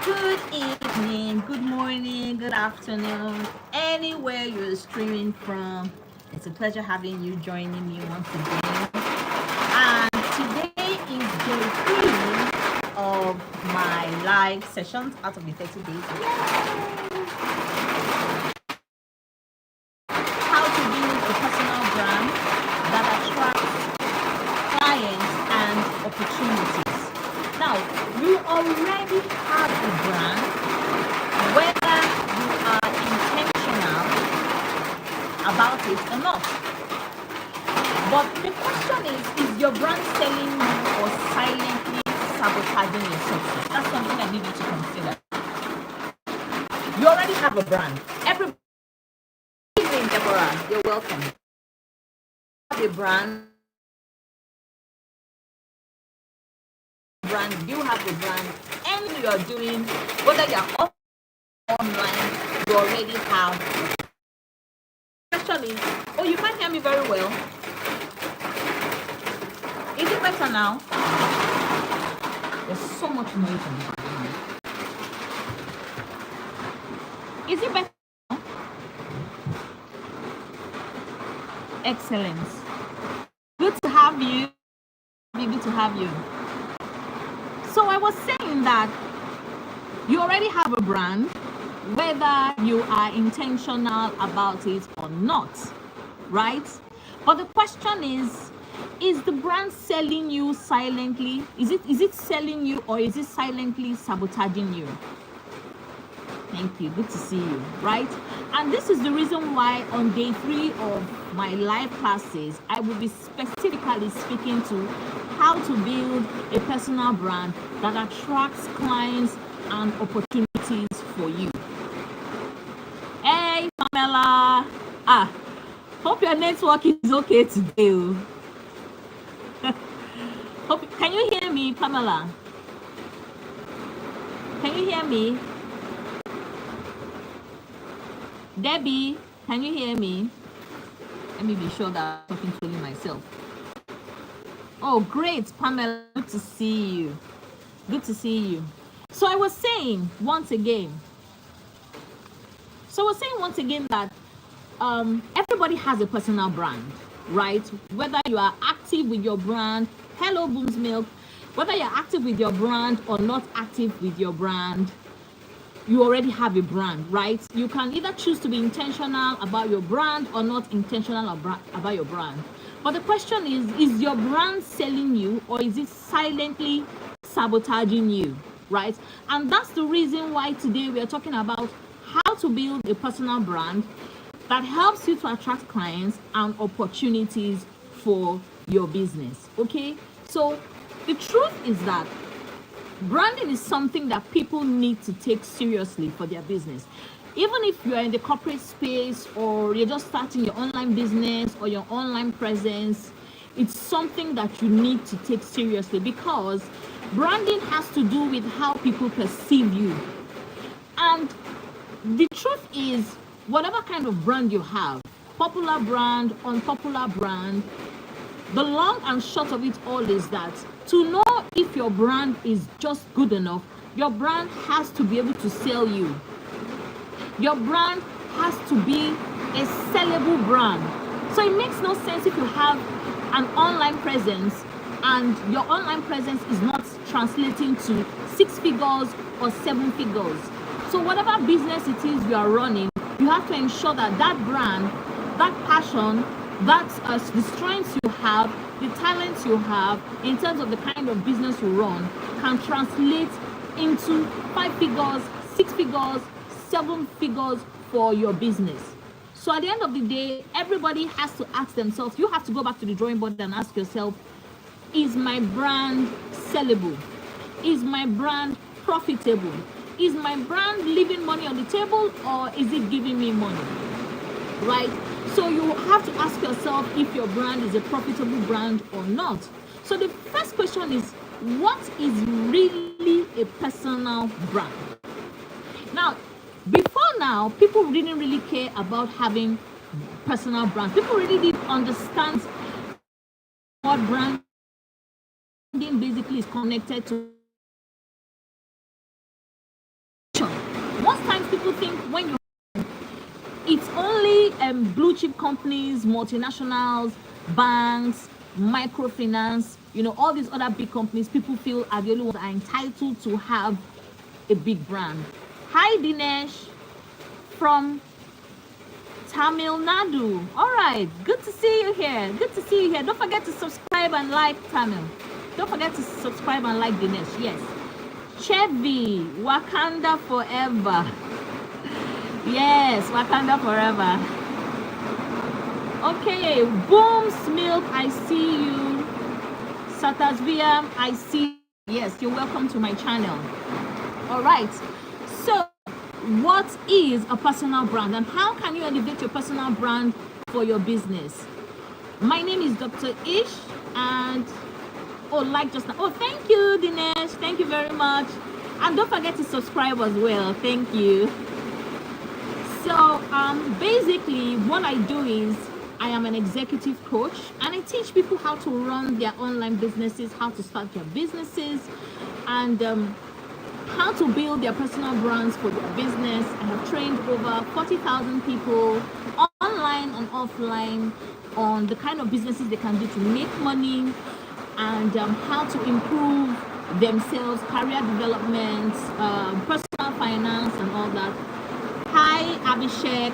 Good evening, good morning, good afternoon, anywhere you're streaming from. It's a pleasure having you joining me once again. And today is day 3 of my live sessions out of the 30 days. How to build a personal brand that attracts clients and opportunities. Now, you already have a brand, whether you are intentional about it or not. But the question is your brand selling you or silently sabotaging your success? That's something I need you to consider. You already have a brand. Every evening, Deborah, you're welcome. You have a brand. You have a brand. Anything you're doing, whether you're online, you already have. Actually, oh, you can't hear me very well. Is it better now? There's so much noise in the background. Is it better now? Excellent. Good to have you. Good to have you. So I was saying that you already have a brand, whether you are intentional about it or not, right? But the question is the brand selling you silently? Is it selling you or is it silently sabotaging you? Thank you. Good to see you, right? And this is the reason why on day 3 of my live classes, I will be specifically speaking to how to build a personal brand that attracts clients and opportunities for you. Hey, Pamela. Hope your network is okay today. Can you hear me, Pamela? Can you hear me? Debbie, can you hear me? Let me be sure that I'm talking to only myself. Oh, great, Pamela. Good to see you. Good to see you. So I was saying once again that everybody has a personal brand, right? Whether you are active with your brand, hello Booms Milk, whether you're active with your brand or not active with your brand, you already have a brand, right? You can either choose to be intentional about your brand or not intentional about your brand. But the question is your brand selling you or is it silently sabotaging you, right? And that's the reason why today we are talking about how to build a personal brand that helps you to attract clients and opportunities for your business, okay? So the truth is that branding is something that people need to take seriously for their business. Even if you're in the corporate space or you're just starting your online business or your online presence, it's something that you need to take seriously because branding has to do with how people perceive you. And the truth is, whatever kind of brand you have, popular brand, unpopular brand, the long and short of it all is that to know if your brand is just good enough, your brand has to be able to sell you. Your brand has to be a sellable brand. So it makes no sense if you have an online presence and your online presence is not translating to 6 figures or 7 figures. So whatever business it is you are running, you have to ensure that that brand, that passion, the strengths you have, the talents you have in terms of the kind of business you run can translate into 5 figures, 6 figures, 7 figures for your business. So at the end of the day, everybody has to ask themselves, you have to go back to the drawing board and ask yourself, is my brand sellable? Is my brand profitable? Is my brand leaving money on the table or is it giving me money? Right? So you have to ask yourself if your brand is a profitable brand or not. So the first question is, what is really a personal brand? Now, before now, people didn't really care about having personal brands. People really didn't understand what branding basically is connected to people think when you, it's only blue chip companies, multinationals, banks, microfinance, you know, all these other big companies, people feel are the only ones that are entitled to have a big brand. Hi Dinesh from Tamil Nadu. All right, good to see you here. Good to see you here. Don't forget to subscribe and like Tamil. Don't forget to subscribe and like Dinesh. Yes. Chevy, Wakanda forever. Yes, Wakanda forever. Okay, Booms Milk, I see you. Satasvia, I see. Yes, you're welcome to my channel. All right. So, what is a personal brand and how can you elevate your personal brand for your business? My name is Dr. Ish, and thank you Dinesh, thank you very much, and don't forget to subscribe as well. Thank you. So basically what I do is I am an executive coach and I teach people how to run their online businesses, how to start their businesses, and how to build their personal brands for their business. I have trained over 40,000 people online and offline on the kind of businesses they can do to make money, and how to improve themselves, career development, personal finance, and all that. Hi, Abhishek.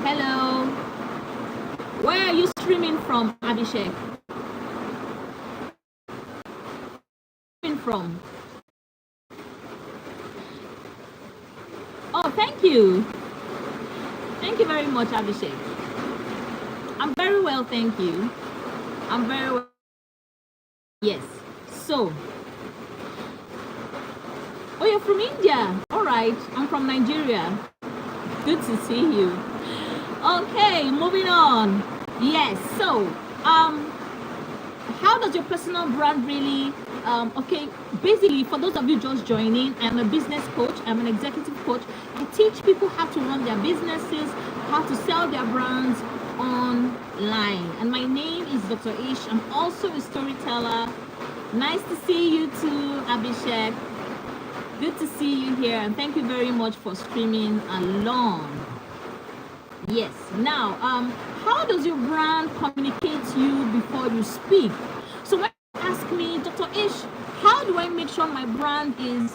Hello. Where are you streaming from, Abhishek? From? Oh, thank you. Thank you very much, Abhishek. I'm very well, thank you. I'm very well. Yes. So, oh, you're from India. All right. I'm from Nigeria. Good to see you. Okay, moving on. Yes. So, how does your personal brand really? Okay, basically, for those of you just joining, I'm a business coach. I'm an executive coach. I teach people how to run their businesses, how to sell their brands online. And my name is Dr. Ish. I'm also a storyteller. Nice to see you too, Abhishek. Good to see you here, and thank you very much for streaming along. Yes. Now, how does your brand communicate to you before you speak? So when you ask me, Dr. Ish, how do I make sure my brand is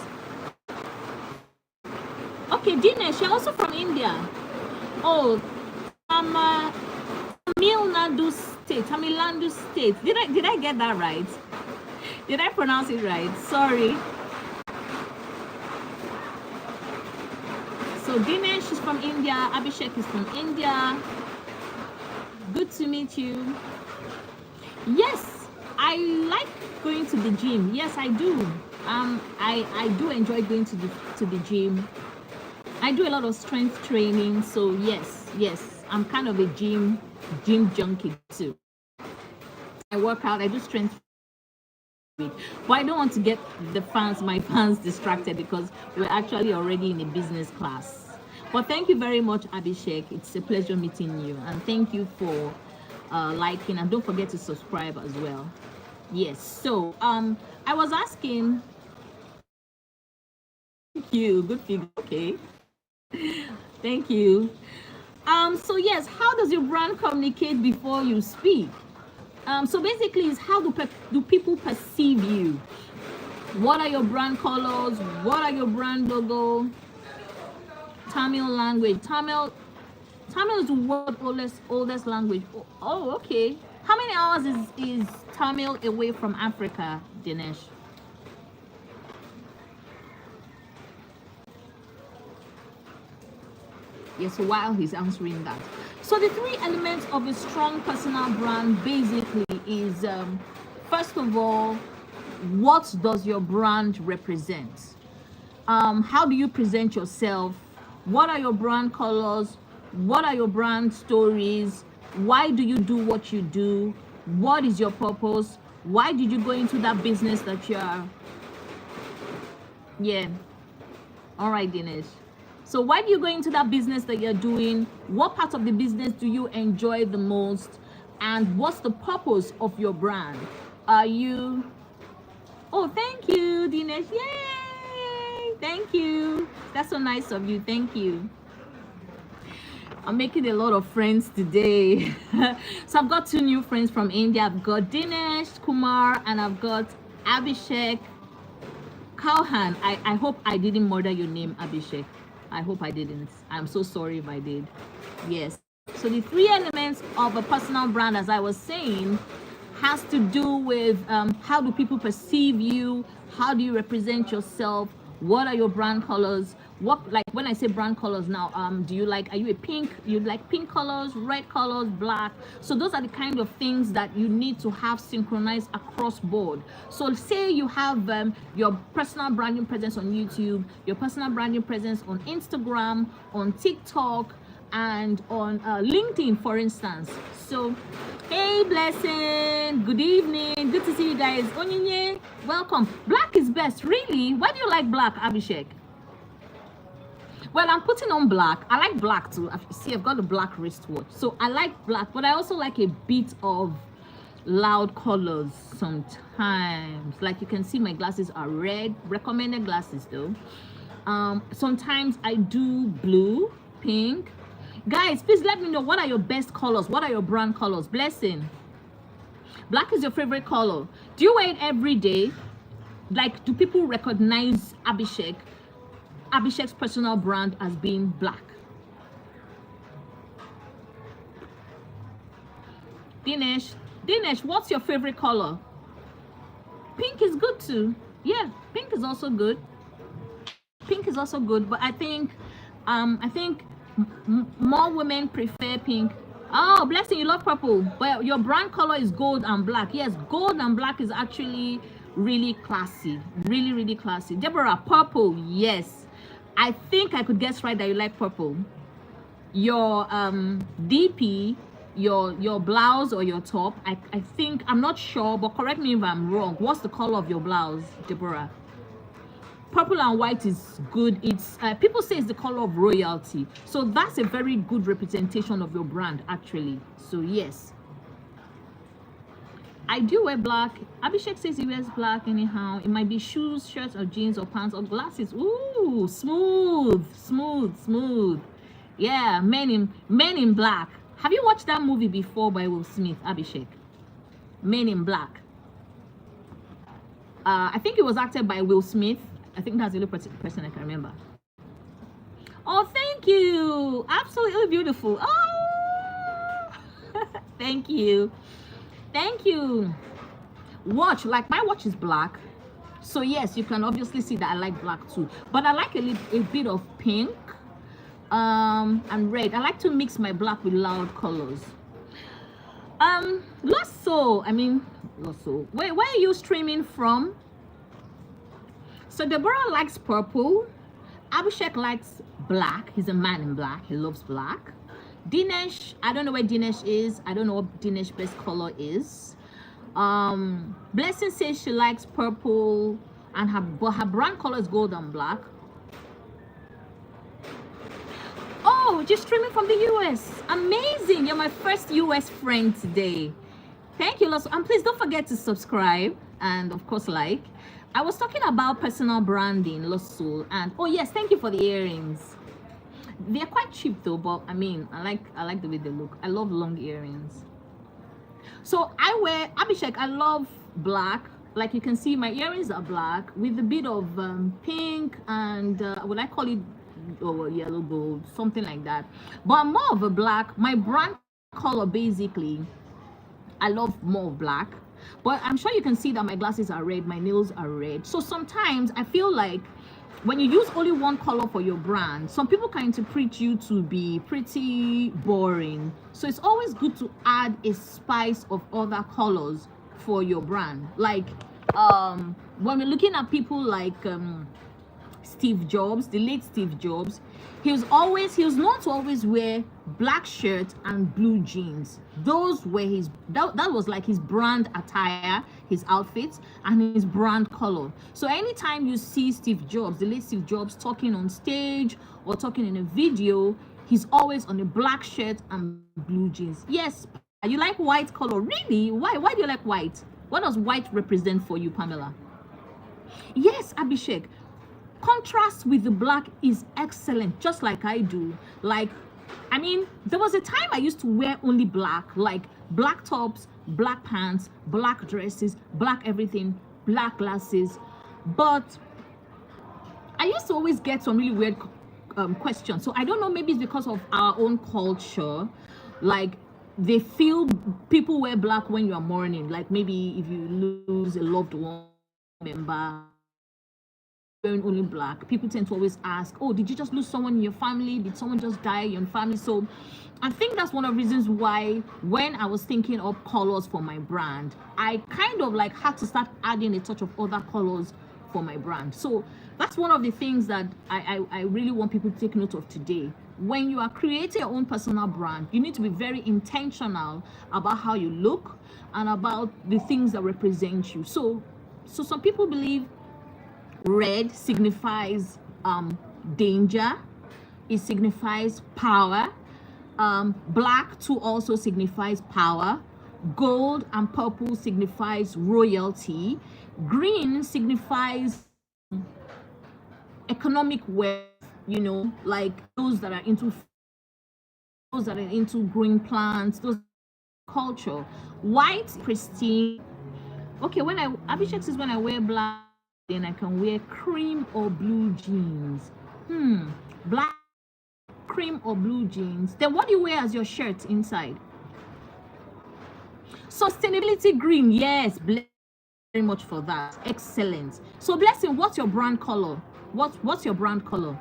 okay? Dinesh, you're also from India. Oh, Tamil Nadu State. Did I get that right? Did I pronounce it right? Sorry. So Dinesh is from India. Abhishek is from India. Good to meet you. Yes, I like going to the gym. Yes, I do. I do enjoy going to the gym. I do a lot of strength training. So yes, I'm kind of a gym junkie too. I work out. I do strength. But I don't want to get my fans distracted because we're actually already in a business class. But thank you very much, Abhishek. It's a pleasure meeting you, and thank you for liking, and don't forget to subscribe as well. Yes. So I was asking. Thank you. Good figure. Okay. Thank you. So yes, how does your brand communicate before you speak? So basically, it's how do people perceive you? What are your brand colors? What are your brand logo? Tamil language. Tamil is the world's oldest language. Oh, okay. How many hours is Tamil away from Africa, Dinesh? Yes, while he's answering that. So the three elements of a strong personal brand basically is, first of all, what does your brand represent? How do you present yourself? What are your brand colors? What are your brand stories? Why do you do what you do? What is your purpose? Why did you go into that business that you are? Yeah. All right, Dinesh. So why do you go into that business that you're doing? What part of the business do you enjoy the most? And what's the purpose of your brand? Are you... Oh, thank you, Dinesh. Yay! Thank you. That's so nice of you. Thank you. I'm making a lot of friends today. So I've got 2 new friends from India. I've got Dinesh Kumar and I've got Abhishek Kauhan. I hope I didn't murder your name, Abhishek. I hope I didn't. I'm so sorry if I did. Yes. So the 3 elements of a personal brand, as I was saying, has to do with how do people perceive you, how do you represent yourself, what are your brand colors, what, like when I say brand colors now, do you like, are you a pink, you like pink colors, red colors, black? So those are the kind of things that you need to have synchronized across board. So say you have your personal branding presence on YouTube, your personal branding presence on Instagram, on TikTok, and on LinkedIn, for instance. So hey, Blessing, good evening, good to see you guys. Onyinye, welcome. Black is best, really? Why do you like black, Abhishek? Well, I'm putting on black. I like black too. See, I've got a black wristwatch, so I like black, but I also like a bit of loud colors sometimes. Like you can see my glasses are red, recommended glasses though. Sometimes I do blue, pink. Guys, please let me know, what are your best colors? What are your brand colors? Blessing, black is your favorite color. Do you wear it every day? Like, do people recognize Abhishek's personal brand as being black? Dinesh, what's your favorite color? Pink is good too. Yeah, pink is also good. Pink is also good, but I think more women prefer pink. Oh, Blessing, you love purple, but your brand color is gold and black. Yes, gold and black is actually really classy, really classy. Deborah, purple, yes. I think I could guess right that you like purple. Your DP, your blouse or your top, I think, I'm not sure, but correct me if I'm wrong. What's the color of your blouse, Deborah? Purple and white is good. It's people say it's the color of royalty, so that's a very good representation of your brand actually. So yes, I do wear black. Abhishek says he wears black anyhow. It might be shoes, shirts, or jeans, or pants, or glasses. Ooh, smooth. Yeah, Men in Black. Have you watched that movie before by Will Smith, Abhishek? Men in Black. I think it was acted by Will Smith. I think that's the only person I can remember. Oh, thank you. Absolutely beautiful. Oh, thank you. Watch, like my watch is black. So yes, you can obviously see that I like black too. But I like a bit of pink and red. I like to mix my black with loud colors. Losso. Where are you streaming from? So Deborah likes purple. Abhishek likes black. He's a man in black. He loves black. Dinesh, I don't know where Dinesh is. I don't know what Dinesh's best color is. Blessing says she likes purple, and her brand color is gold and black. Oh, just streaming from the US. Amazing. You're my first US friend today. Thank you, Losso. And please don't forget to subscribe and of course like. I was talking about personal branding, Losso, and oh yes, thank you for the earrings. They're quite cheap though, but I mean, I like the way they look. I love long earrings. So I wear, Abhishek, I love black. Like you can see, my earrings are black with a bit of pink and would I call it yellow gold, something like that. But I'm more of a black. My brand color basically, I love more of black. But I'm sure you can see that my glasses are red, my nails are red. So sometimes I feel like when you use only one color for your brand, some people can interpret you to be pretty boring. So it's always good to add a spice of other colors for your brand. Like when we're looking at people like Steve Jobs, the late Steve Jobs, he was known to always wear black shirt and blue jeans. Those were that was like his brand attire, his outfits, and his brand color. So anytime you see Steve Jobs, the late Steve Jobs, talking on stage or talking in a video, he's always on a black shirt and blue jeans. Yes, you like white color. Really? Why do you like white? What does white represent for you, Pamela? Yes, Abhishek. Contrast with the black is excellent, just like I do. Like I mean, there was a time I used to wear only black, like black tops, black pants, black dresses, black everything, black glasses. But I used to always get some really weird questions. So I don't know, maybe it's because of our own culture. Like, they feel people wear black when you are mourning. Like, maybe if you lose a loved one member, wearing only black, people tend to always ask, oh, did you just lose someone in your family? Did someone just die in your family? So I think that's one of the reasons why when I was thinking of colors for my brand, I kind of like had to start adding a touch of other colors for my brand. So that's one of the things that I really want people to take note of today. When you are creating your own personal brand, you need to be very intentional about how you look and about the things that represent you. So some people believe red signifies danger. It signifies power. Black too also signifies power. Gold and purple signifies royalty. Green signifies economic wealth, you know, like those that are into green plants, those culture. White, pristine. Okay, when Abhishek says when I wear black, then I can wear cream or blue jeans. Black, cream or blue jeans. Then what do you wear as your shirt inside? Sustainability green. Yes, very much for that. Excellent. So Blessing, what's your brand color? What's your brand color?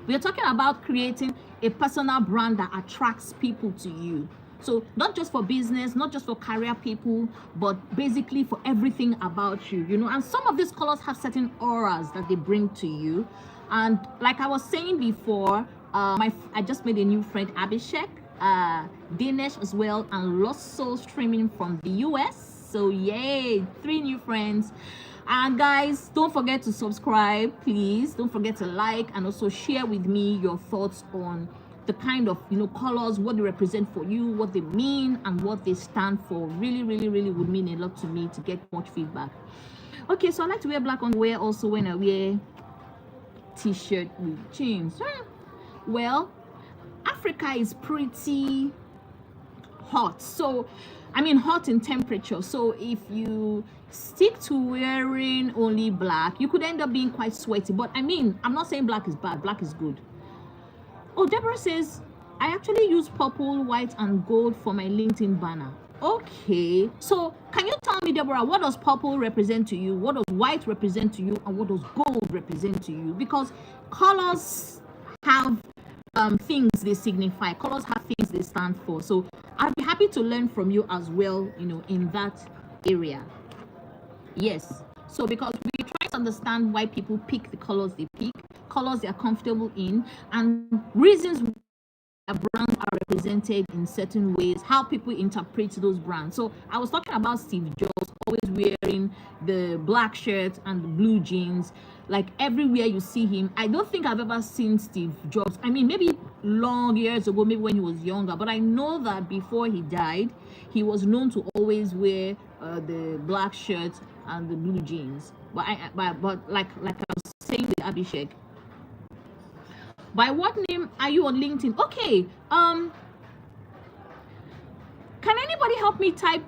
We're talking about creating a personal brand that attracts people to you. So not just for business, not just for career people, but basically for everything about you, you know. And some of these colors have certain auras that they bring to you. And like I was saying before, I just made a new friend, Abhishek, Dinesh as well, and Losso streaming from the US. So yay, 3 new friends. And guys, don't forget to subscribe, please. Don't forget to like and also share with me your thoughts on the kind of, you know, colors, what they represent for you, what they mean, and what they stand for. Really, really, really would mean a lot to me to get much feedback. Okay, so I like to wear black underwear also when I wear t-shirt with jeans. Well, Africa is pretty hot. So, I mean, hot in temperature. So if you stick to wearing only black, you could end up being quite sweaty. But I mean, I'm not saying black is bad. Black is good. Oh, Deborah says, I actually use purple, white, and gold for my LinkedIn banner. Okay. So can you tell me, Deborah, what does purple represent to you? What does white represent to you? And what does gold represent to you? Because colors have things they signify. Colors have things they stand for. So I'd be happy to learn from you as well, you know, in that area. Yes. So because we try to understand why people pick the colors they pick, colors they are comfortable in, and reasons why brands are represented in certain ways, how people interpret those brands. So I was talking about Steve Jobs always wearing the black shirt and the blue jeans. Like everywhere you see him, I don't think I've ever seen Steve Jobs. I mean, maybe long years ago, maybe when he was younger, but I know that before he died, he was known to always wear the black shirt and the blue jeans. But like I was saying with Abhishek, by what name are you on LinkedIn? Okay, can anybody help me type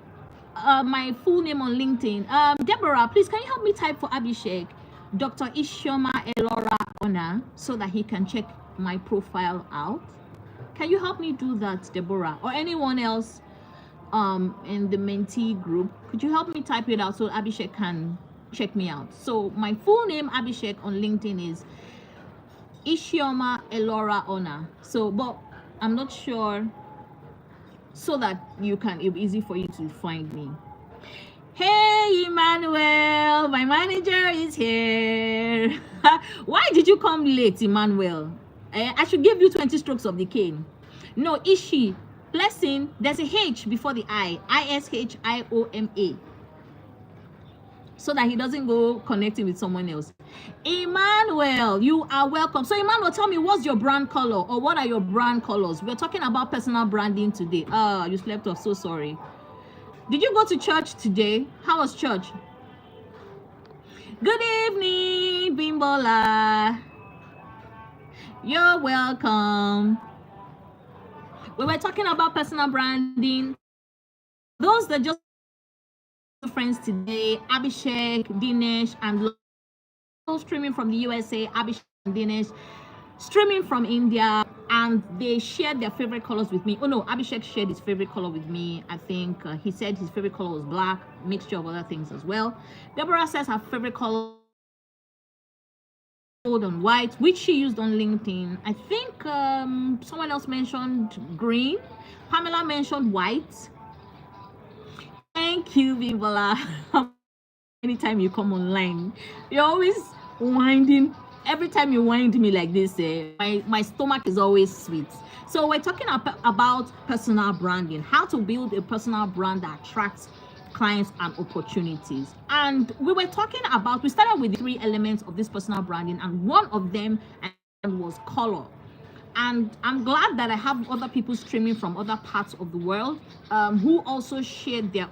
my full name on LinkedIn? Deborah, please, can you help me type for Abhishek, Dr. Isioma Elora Ona, so that he can check my profile out? Can you help me do that, Deborah, or anyone else in the mentee group? Could you help me type it out so Abhishek can check me out? So my full name, Abhishek, on LinkedIn is Isioma Elora Ona. So, but I'm not sure, so that you can, it'll be easy for you to find me. Hey, Emmanuel, my manager is here. Why did you come late, Emmanuel? I should give you 20 strokes of the cane. No, Ishi, Blessing, there's a H before the I, Ishioma, so that he doesn't go connecting with someone else. Emmanuel, you are welcome. So Emmanuel, tell me, what's your brand color, or what are your brand colors? We're talking about personal branding today. You slept off, so sorry. Did you go to church today? How was church? Good evening, Bimbola. You're welcome. We were talking about personal branding. Those that just friends today, Abhishek, Dinesh, and streaming from the USA, Abhishek and Dinesh, streaming from India, and they shared their favorite colors with me. Oh no, Abhishek shared his favorite color with me. I think he said his favorite color was black, mixture of other things as well. Deborah says her favorite color gold and white, which she used on LinkedIn. I think someone else mentioned green. Pamela mentioned white. Thank you, Vivola. Anytime you come online, you're always winding. Every time you wind me like this, my stomach is always sweet. So we're talking about personal branding, how to build a personal brand that attracts clients and opportunities. And we started with the 3 elements of this personal branding, and one of them was color. And I'm glad that I have other people streaming from other parts of the world who also shared the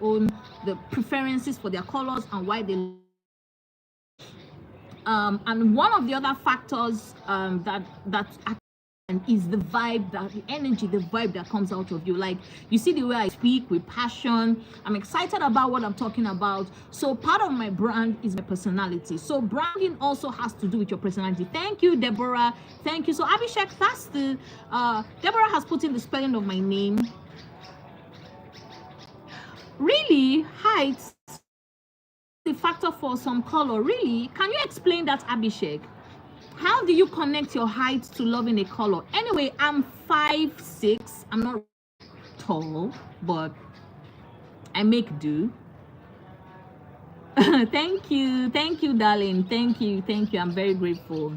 preferences for their colors and why they and one of the other factors that is the vibe, the energy, the vibe that comes out of you. Like, you see the way I speak with passion. I'm excited about what I'm talking about. So part of my brand is my personality. So branding also has to do with your personality. Thank you, Deborah. Thank you. So Abhishek, that's the Deborah has put in the spelling of my name. Really, height the factor for some color. Really, can you explain that, Abhishek? How do you connect your height to loving a color? Anyway, I'm 5'6". I'm not tall, but I make do. Thank you, darling. Thank you. I'm very grateful.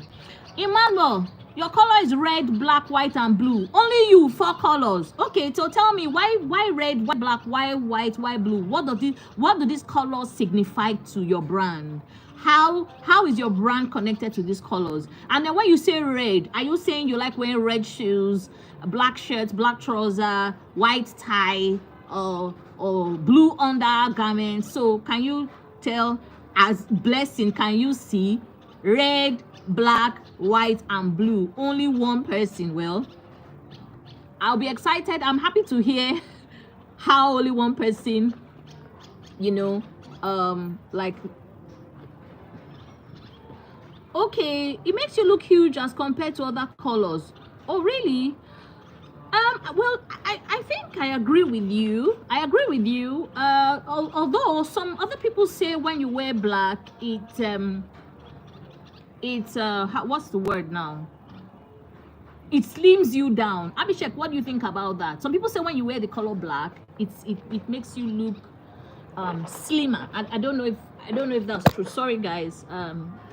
Emmanuel, your color is red, black, white, and blue. Only you, 4 colors. Okay, so tell me why red, why black, why white, why blue? What do these colors signify to your brand? How is your brand connected to these colors? And then when you say red, are you saying you like wearing red shoes, black shirt, black trouser, white tie, or blue undergarments? So can you tell, as Blessing, can you see red, black, white, and blue? Only one person. Well, I'll be excited. I'm happy to hear how only one person, like, okay, it makes you look huge as compared to other colors. Oh, really? Well, I think I agree with you. Although some other people say when you wear black, what's the word now? It slims you down. Abhishek, what do you think about that? Some people say when you wear the color black, it makes you look slimmer. I don't know if that's true. Sorry guys.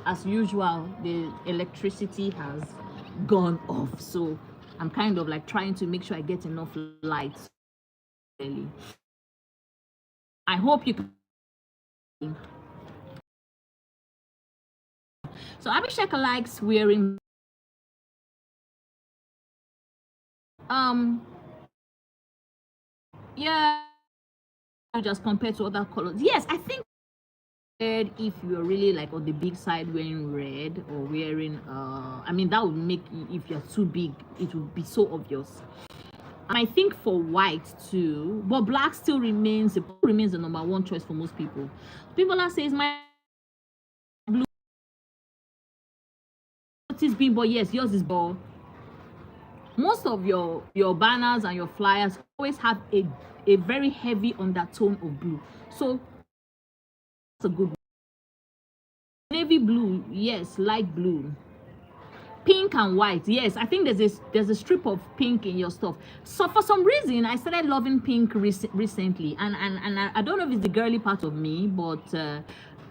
As usual, the electricity has gone off, so I'm kind of like trying to make sure I get enough light. Really, I hope you can. So Abhishek likes wearing yeah, just compared to other colors. Yes, I think if you're really like on the big side wearing red or wearing I mean, that would make, if you're too big, it would be so obvious. And I think for white too, but black still remains the number 1 choice for most people. People are saying my blue is being, but yes, yours is ball. Most of your banners and your flyers always have a very heavy undertone of blue. So that's a good one. Navy blue, yes, light blue. Pink and white, yes. I think there's a strip of pink in your stuff. So for some reason, I started loving pink recently, and I don't know if it's the girly part of me, but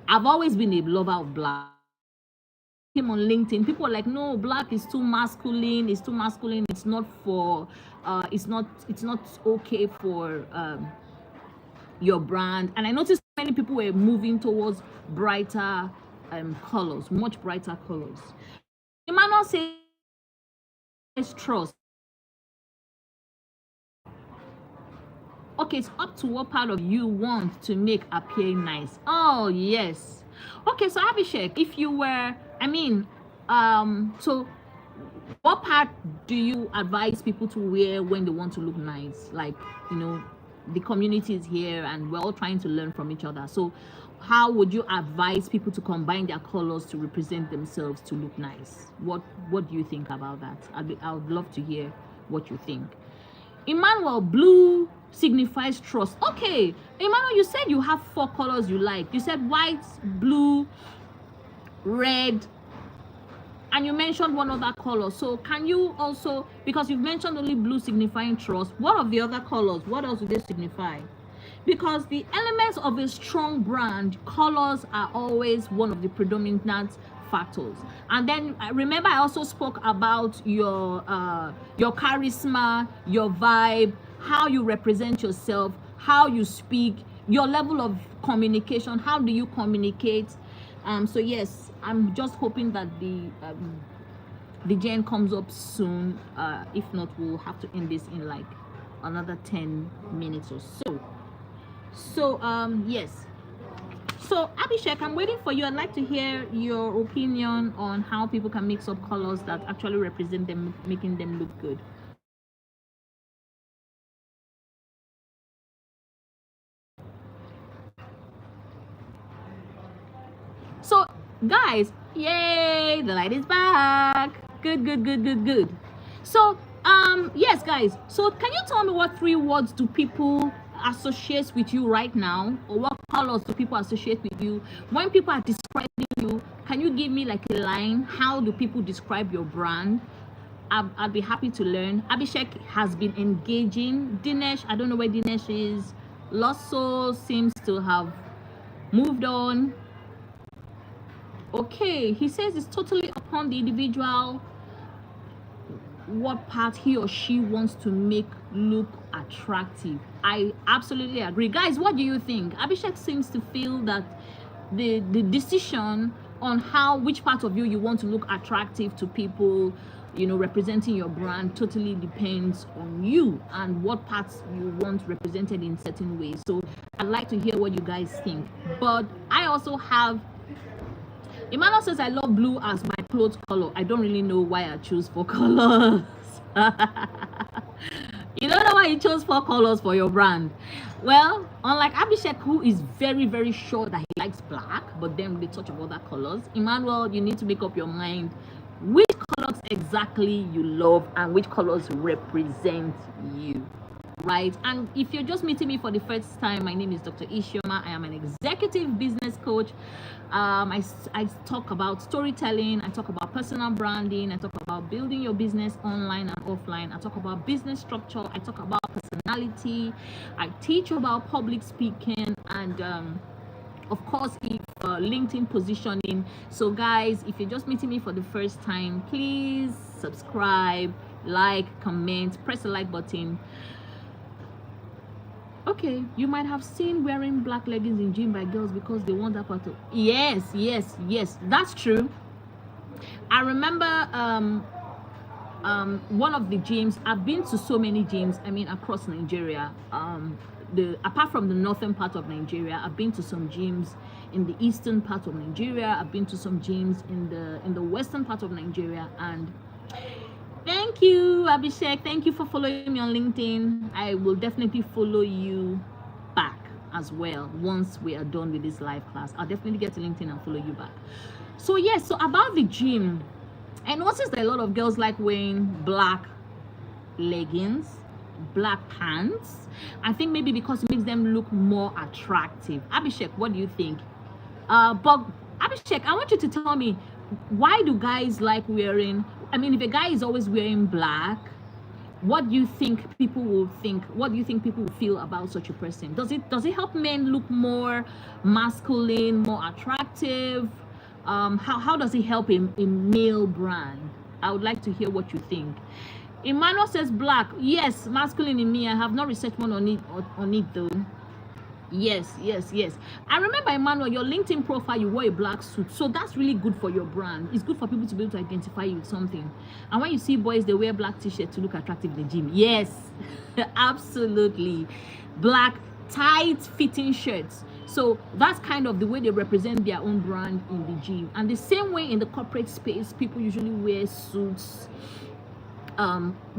I've always been a lover of black. Him on LinkedIn, people are like, no, black is too masculine. It's too masculine. It's not for. It's not okay for your brand. And I noticed many people were moving towards brighter colors, much brighter colors. Emmanuel says trust. Okay, it's up to what part of you want to make appear nice. Oh yes. Okay, so Abhishek, if you were, I mean, so what part do you advise people to wear when they want to look nice? Like, you know, the community is here and we're all trying to learn from each other. So how would you advise people to combine their colors to represent themselves to look nice? What do you think about that? I would love to hear what you think. Emmanuel, blue signifies trust. Okay, Emmanuel, you said you have 4 colors you like. You said white, blue, red, and you mentioned one other color. So can you also, because you've mentioned only blue signifying trust, what of the other colors, what else do they signify? Because the elements of a strong brand, colors are always one of the predominant factors. And then remember, I also spoke about your charisma, your vibe, how you represent yourself, how you speak, your level of communication, how do you communicate. So yes, I'm just hoping that the gen comes up soon. If not, we'll have to end this in like another 10 minutes or so. So yes, so Abhishek, I'm waiting for you. I'd like to hear your opinion on how people can mix up colors that actually represent them, making them look good. So guys, yay, the light is back. Good. So yes guys, so can you tell me what 3 words do people associate with you right now, or what colors do people associate with you when people are describing you? Can you give me like a line? How do people describe your brand? I'd be happy to learn. Abhishek has been engaging. Dinesh, I don't know where Dinesh is. Losso seems to have moved on. Okay, he says it's totally upon the individual what part he or she wants to make look attractive. I absolutely agree. Guys, what do you think? Abhishek seems to feel that the decision on which part of you want to look attractive to people, you know, representing your brand, totally depends on you and what parts you want represented in certain ways. So I'd like to hear what you guys think. But I also have Emmanuel says, I love blue as my clothes color. I don't really know why I choose 4 colors. You don't know why you chose 4 colors for your brand. Well, unlike Abhishek, who is very, very sure that he likes black, but then they touch of other colors, Emmanuel, you need to make up your mind which colors exactly you love and which colors represent you. Right? And if you're just meeting me for the first time, my name is Dr. Isioma. I am an executive business coach. I talk about storytelling. I talk about personal branding. I talk about building your business online and offline. I talk about business structure. I talk about personality. I teach about public speaking and of course, if LinkedIn positioning. So guys, if you're just meeting me for the first time, please subscribe, like, comment, press the like button. Okay, you might have seen wearing black leggings in gym by girls because they want that part of. Yes, that's true. I remember one of the gyms. I've been to so many gyms, I mean across Nigeria. Apart from the northern part of Nigeria, I've been to some gyms in the eastern part of Nigeria. I've been to some gyms in the western part of Nigeria. And thank you, Abhishek. Thank you for following me on LinkedIn. I will definitely follow you back as well once we are done with this live class. I'll definitely get to LinkedIn and follow you back. So yes, so about the gym, I noticed that a lot of girls like wearing black leggings, black pants. I think maybe because it makes them look more attractive. Abhishek, what do you think? But Abhishek, I want you to tell me, why do guys like wearing, I mean, if a guy is always wearing black, what do you think people will think? What do you think people will feel about such a person? Does it help men look more masculine, more attractive? How does it help a male brand? I would like to hear what you think. Emmanuel says black. Yes, masculine in me. I have not researched one on it though. Yes. I remember, Emmanuel, your LinkedIn profile, you wore a black suit. So that's really good for your brand. It's good for people to be able to identify you with something. And when you see boys, they wear black t-shirts to look attractive in the gym. Yes, absolutely. Black, tight fitting shirts. So that's kind of the way they represent their own brand in the gym. And the same way in the corporate space, people usually wear suits,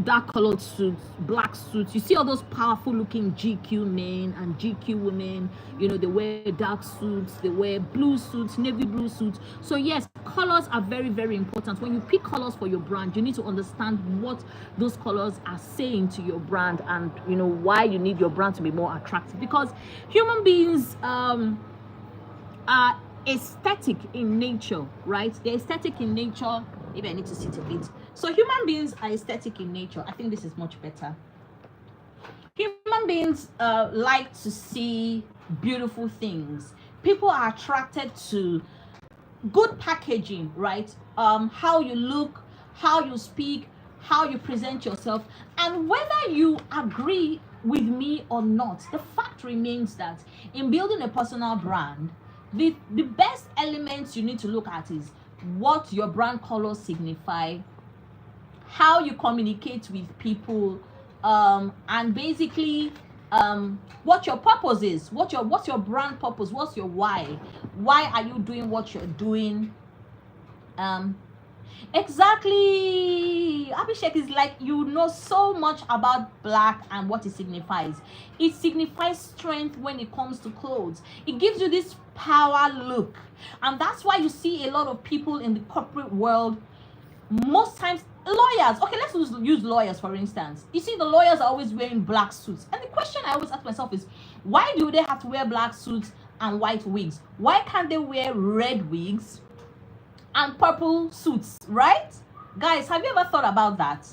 dark colored suits, black suits. You see all those powerful looking GQ men and GQ women, you know, they wear dark suits, they wear blue suits, navy blue suits. So yes, colors are very, very important. When you pick colors for your brand, you need to understand what those colors are saying to your brand, and you know why you need your brand to be more attractive. Because human beings are aesthetic in nature, right? They're aesthetic in nature. Maybe I need to sit a bit. So human beings are aesthetic in nature. I think this is much better. Human beings like to see beautiful things. People are attracted to good packaging, right? How you look, how you speak, how you present yourself. And whether you agree with me or not, the fact remains that in building a personal brand, the best elements you need to look at is what your brand colors signify, how you communicate with people, and basically what your purpose is, what's your brand purpose, what's your why are you doing what you're doing. Exactly. Abhishek is like, you know so much about black and what it signifies. It signifies strength when it comes to clothes. It gives you this power look. And that's why you see a lot of people in the corporate world, most times lawyers. Okay, let's use lawyers for instance. You see the lawyers are always wearing black suits. And the question I always ask myself is, why do they have to wear black suits and white wigs? Why can't they wear red wigs and purple suits, right? Guys, have you ever thought about that?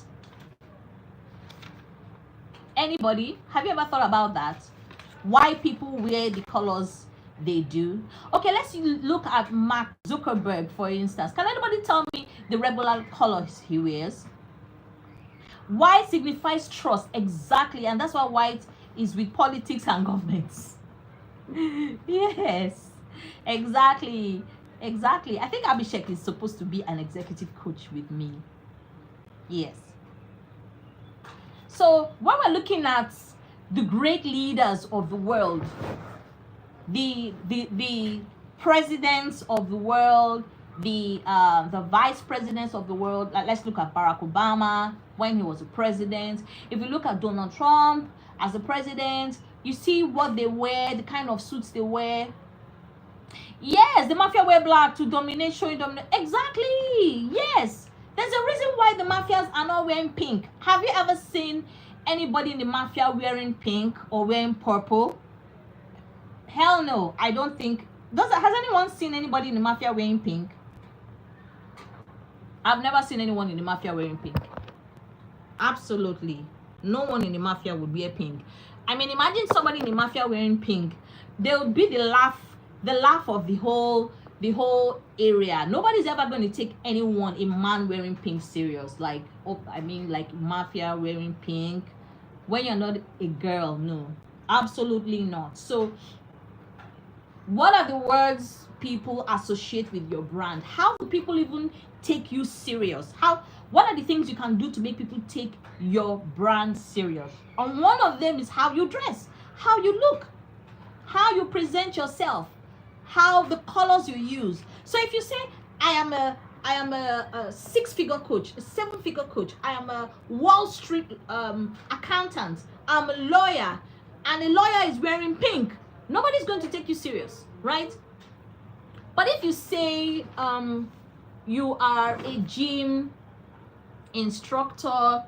Anybody? Have you ever thought about that? Why people wear the colors they do? Okay, let's look at Mark Zuckerberg, for instance. Can anybody tell me the regular colors he wears? White signifies trust, exactly, and that's why white is with politics and governments. Yes, exactly. Exactly. I think Abhishek is supposed to be an executive coach with me. Yes. So when we're looking at the great leaders of the world, the presidents of the world, the vice presidents of the world, like let's look at Barack Obama when he was a president. If you look at Donald Trump as a president, you see what they wear, the kind of suits they wear. Yes, the mafia wear black to dominate, showing dominate. Exactly. Yes. There's a reason why the mafias are not wearing pink. Have you ever seen anybody in the mafia wearing pink or wearing purple? Hell no. I don't think. Has anyone seen anybody in the mafia wearing pink? I've never seen anyone in the mafia wearing pink. Absolutely. No one in the mafia would wear pink. I mean, imagine somebody in the mafia wearing pink. There would be the laugh of the whole area. Nobody's ever going to take anyone, a man wearing pink, serious. Like, oh, I mean, like mafia wearing pink when you're not a girl. No, absolutely not. So what are the words people associate with your brand? How do people even take you serious? What are the things you can do to make people take your brand serious? And one of them is how you dress, how you look, how you present yourself, how the colors you use. So if you say, I am a six-figure coach, a seven-figure coach, I am a Wall Street accountant, I'm a lawyer, and a lawyer is wearing pink, nobody's going to take you serious, right? But if you say you are a gym instructor,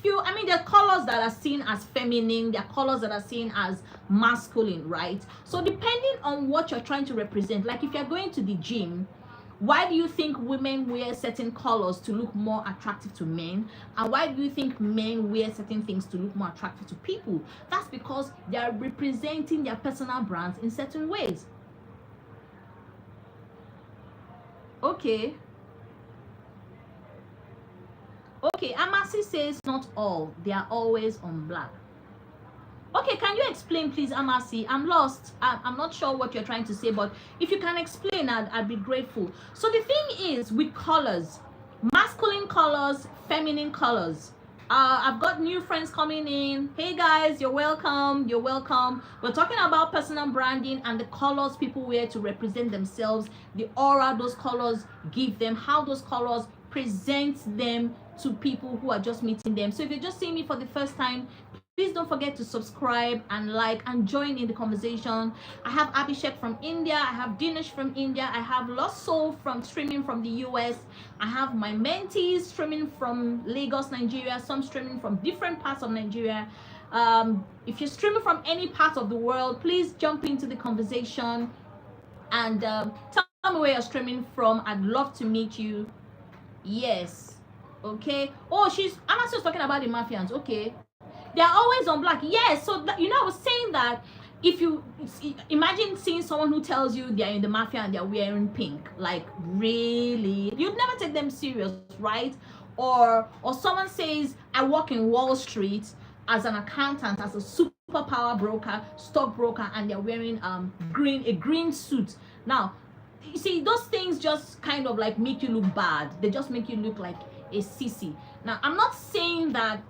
there are colors that are seen as feminine, there are colors that are seen as masculine, right? So depending on what you're trying to represent, like if you're going to the gym, why do you think women wear certain colors to look more attractive to men? And why do you think men wear certain things to look more attractive to people? That's because they are representing their personal brands in certain ways. Okay, Amasi says not all, they are always on black. Okay, can you explain please, Amasi? I'm lost. I'm not sure what you're trying to say, but if you can explain, I'd be grateful. So the thing is with colors, masculine colors, feminine colors, I've got new friends coming in. Hey guys, you're welcome. You're welcome. We're talking about personal branding and the colors people wear to represent themselves, the aura those colors give them, how those colors present them to people who are just meeting them. So if you're just seeing me for the first time, please don't forget to subscribe and like and join in the conversation. I have Abhishek from India. I have Dinesh from India. I have Lost Soul from streaming from the US. I have my mentees streaming from Lagos, Nigeria. Some streaming from different parts of Nigeria. If you're streaming from any part of the world, please jump into the conversation and tell me where you're streaming from. I'd love to meet you. Yes. Okay. Oh, I'm also talking about the Mafians. Okay. They're always on black. Yes. So I was saying that if you imagine seeing someone who tells you they're in the mafia and they're wearing pink, like really, you'd never take them serious, right? Or someone says, I work in Wall Street as an accountant, as a superpower broker, stockbroker, and they're wearing a green suit. Now, you see, those things just kind of like make you look bad. They just make you look like a sissy. Now, I'm not saying that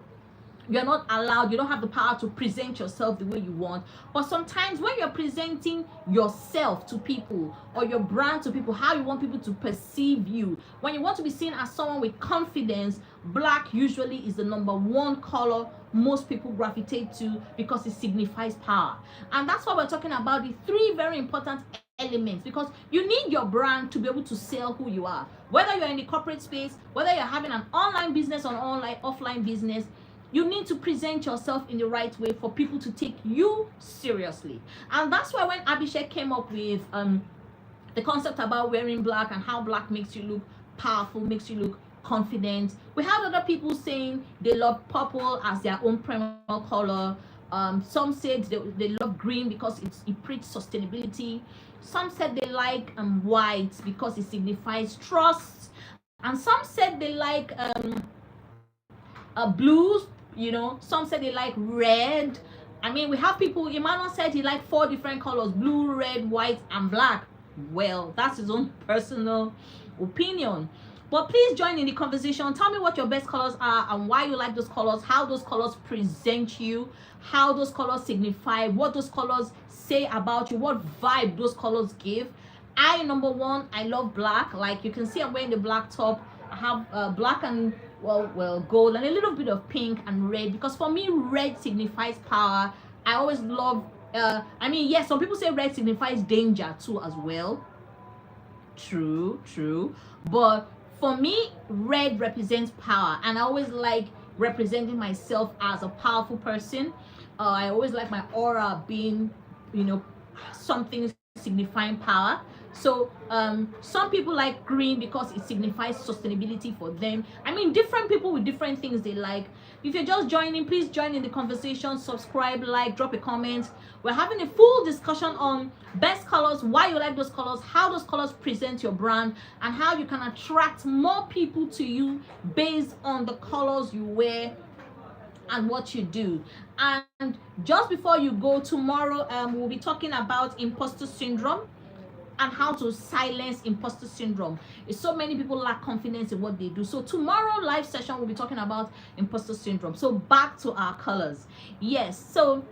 you're not allowed, you don't have the power to present yourself the way you want, but sometimes when you're presenting yourself to people or your brand to people, how you want people to perceive you, when you want to be seen as someone with confidence, black usually is the #1 color most people gravitate to because it signifies power. And that's why we're talking about the 3 very important elements, because you need your brand to be able to sell who you are, whether you're in the corporate space, whether you're having an online business or offline business. You need to present yourself in the right way for people to take you seriously. And that's why when Abhishek came up with the concept about wearing black and how black makes you look powerful, makes you look confident, we had other people saying they love purple as their own primal color. Some said they love green because it preaches sustainability. Some said they like white because it signifies trust. And some said they like blues. Some said they like red. I mean, we have people, Emmanuel said he liked 4 different colors: blue, red, white, and black. Well, that's his own personal opinion. But please join in the conversation. Tell me what your best colors are and why you like those colors, how those colors present you, how those colors signify, what those colors say about you, what vibe those colors give. #1, I love black. Like you can see, I'm wearing the black top. I have black and gold and a little bit of pink and red, because for me red signifies power. I always love yes, some people say red signifies danger too as well. True, but for me red represents power, and I always like representing myself as a powerful person. I always like my aura being something signifying power. So some people like green because it signifies sustainability for them. I mean, different people with different things they like. If you're just joining, please join in the conversation, subscribe, like, drop a comment. We're having a full discussion on best colors, why you like those colors, how those colors present your brand, and how you can attract more people to you based on the colors you wear and what you do. And just before you go, tomorrow we'll be talking about imposter syndrome and how to silence imposter syndrome. So many people lack confidence in what they do. So tomorrow live session we'll be talking about imposter syndrome. So back to our colors. Yes, so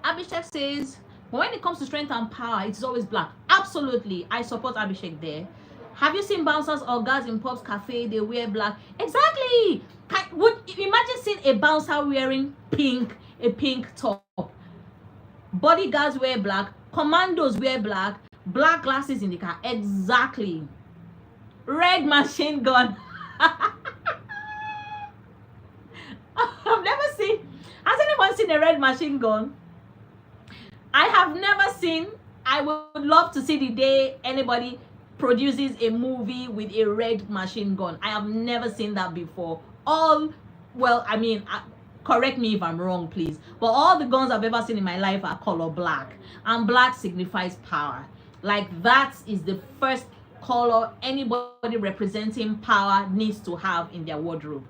Abhishek says, when it comes to strength and power, it's always black. Absolutely, I support Abhishek there. Have you seen bouncers or guards in pubs, cafe? They wear black. Exactly. Would imagine seeing a bouncer wearing a pink top. Bodyguards wear black. Commandos wear black. Black glasses in the car. Exactly. Red machine gun. I've never seen. Has anyone seen a red machine gun? I have never seen. I would love to see the day anybody produces a movie with a red machine gun. I have never seen that before. Correct me if I'm wrong, please, but all the guns I've ever seen in my life are color black, and black signifies power. Like, that is the first color anybody representing power needs to have in their wardrobe.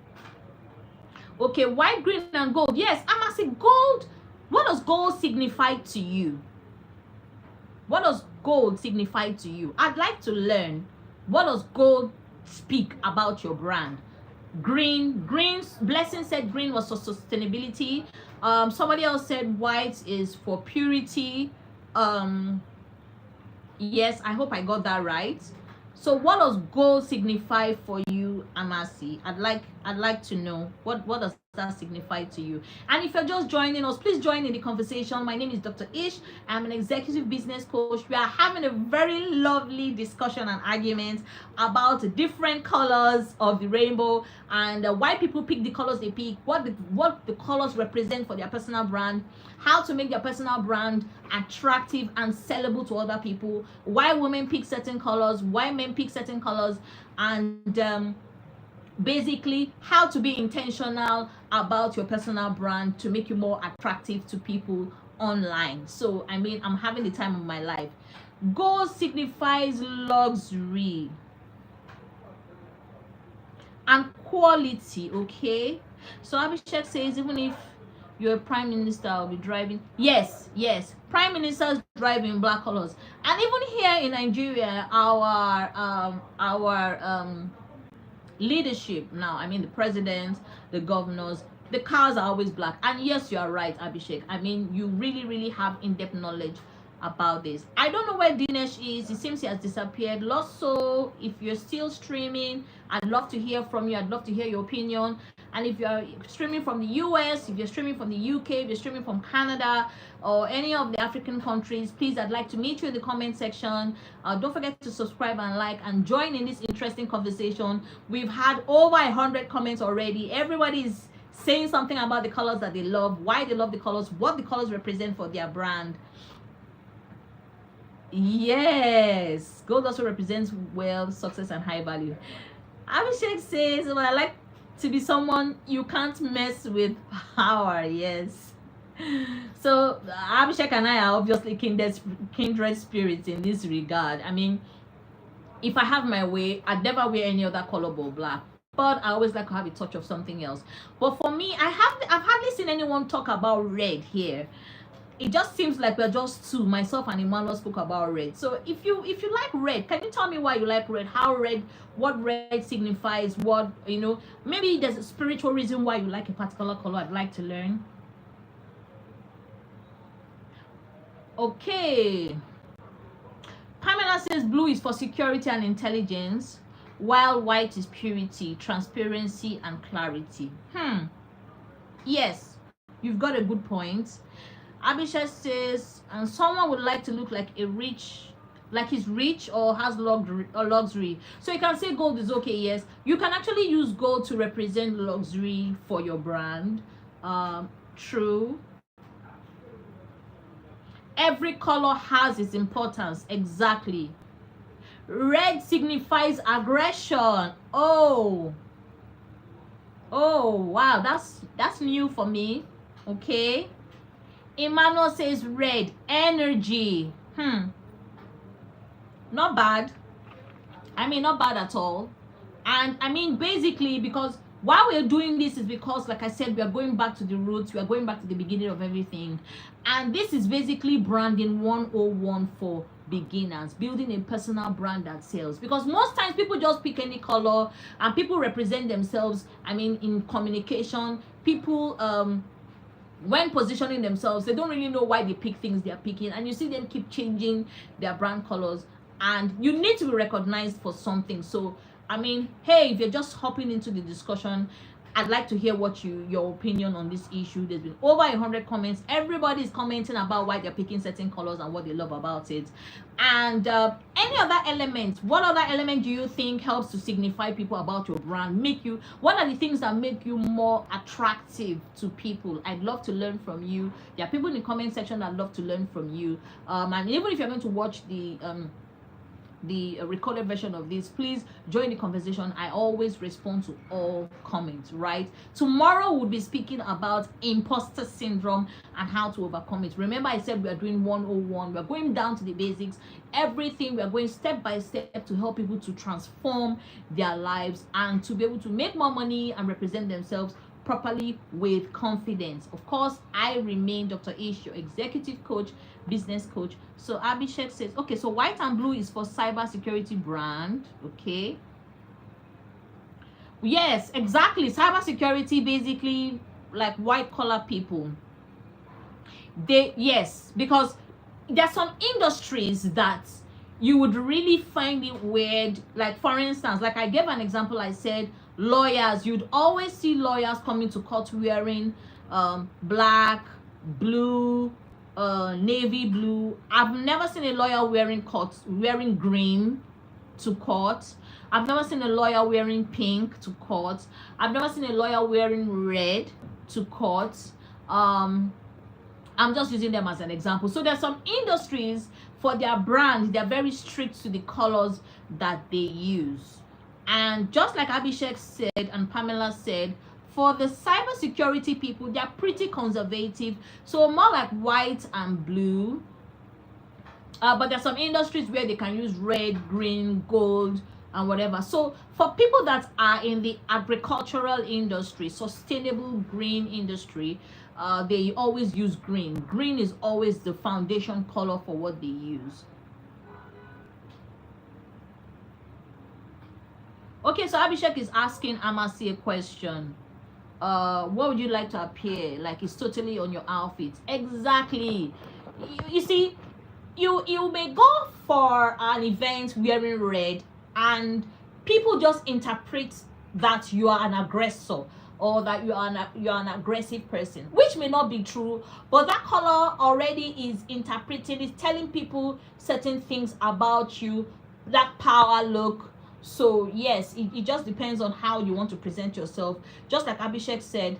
Okay, white, green, and gold. Yes, I must say gold. What does gold signify to you? What does gold signify to you? I'd like to learn. What does gold speak about your brand? Green, Blessing said green was for sustainability. Somebody else said white is for purity. Yes, I hope I got that right. So what does gold signify for you, Amasi? I'd like to know what does that signify to you. And if you're just joining us, please join in the conversation. My name is Dr. Ish. I'm an executive business coach. We are having a very lovely discussion and argument about different colors of the rainbow and why people pick the colors they pick, what the colors represent for their personal brand, how to make their personal brand attractive and sellable to other people, why women pick certain colors, why men pick certain colors, and basically how to be intentional about your personal brand to make you more attractive to people online. So I mean, I'm having the time of my life. Gold signifies luxury and quality. Okay, so Abhishek says even if you're a prime minister, I'll be driving. Yes, prime ministers drive in black colors. And even here in Nigeria, our leadership now, I mean the president, the governors, the cars are always black. And yes, you are right, Abhishek. I mean, you really have in-depth knowledge about this. I don't know where Dinesh is. It seems he has disappeared. Loso, if you're still streaming, I'd love to hear from you. I'd love to hear your opinion. And if you're streaming from the US, if you're streaming from the UK, if you're streaming from Canada or any of the African countries, please, I'd like to meet you in the comment section. Don't forget to subscribe and like and join in this interesting conversation. We've had over 100 comments already. Everybody is saying something about the colors that they love, why they love the colors, what the colors represent for their brand. Yes, gold also represents wealth, success, and high value. Abhishek says, well, I like to be someone you can't mess with power. Yes. So Abhishek and I are obviously kindred spirits in this regard. I mean, if I have my way, I'd never wear any other color but black. But I always like to have a touch of something else. But for me, I've hardly seen anyone talk about red here. It just seems like we're just two. Myself and Emmanuel spoke about red. So if you like red, can you tell me why you like red? How red? What red signifies? What, you know? Maybe there's a spiritual reason why you like a particular color. I'd like to learn. Okay. Pamela says blue is for security and intelligence, while white is purity, transparency, and clarity. Yes, you've got a good point. Abhishek says, and someone would like to look like he's rich or has luxury. So you can say gold is okay. Yes, you can actually use gold to represent luxury for your brand. True. Every color has its importance. Exactly. Red signifies aggression. Oh wow, that's new for me. Okay. Emmanuel says red, energy. Not bad. I mean, not bad at all. And I mean, basically, because why we're doing this is because, like I said, we are going back to the roots. We are going back to the beginning of everything. And this is basically branding 101 for beginners, building a personal brand that sells. Because most times people just pick any color and people represent themselves. I mean, in communication, people when positioning themselves, they don't really know why they pick things they're picking, and you see them keep changing their brand colors, and you need to be recognized for something. So I mean, hey, if you're just hopping into the discussion, I'd like to hear your opinion on this issue. There's been over 100 comments. Everybody is commenting about why they're picking certain colors and what they love about it. And any other element, what other element do you think helps to signify people about your brand? What are the things that make you more attractive to people? I'd love to learn from you. There are people in the comment section that love to learn from you. And even if you're going to watch the recorded version of this, please join the conversation. I always respond to all comments, right? Tomorrow we'll be speaking about imposter syndrome and how to overcome it. Remember, I said we are doing 101. We're going down to the basics, everything. We're going step by step to help people to transform their lives and to be able to make more money and represent themselves properly with confidence. Of course, I remain Dr. Ish, your executive coach, business coach. So Abhishek says, okay, so white and blue is for cyber security brand. Okay. Yes, exactly. Cybersecurity, basically, like white collar people. Yes, because there's some industries that you would really find it weird. Like, for instance, like I gave an example, I said lawyers. You'd always see lawyers coming to court wearing black, blue, navy blue. I've never seen a lawyer wearing green to court. I've never seen a lawyer wearing pink to court. I've never seen a lawyer wearing red to court. I'm just using them as an example. So there's some industries, for their brand, they're very strict to the colors that they use. And just like Abhishek said and Pamela said, for the cybersecurity people, they're pretty conservative. So more like white and blue. But there's some industries where they can use red, green, gold, and whatever. So for people that are in the agricultural industry, sustainable green industry, they always use green. Green is always the foundation color for what they use. Okay, so Abhishek is asking Amasi a question. What would you like to appear? Like, it's totally on your outfit. Exactly. You see, you may go for an event wearing red, and people just interpret that you are an aggressor, or that you're an aggressive person, which may not be true, but that color already is interpreting, is telling people certain things about you, that power look. So yes, it just depends on how you want to present yourself. Just like Abhishek said,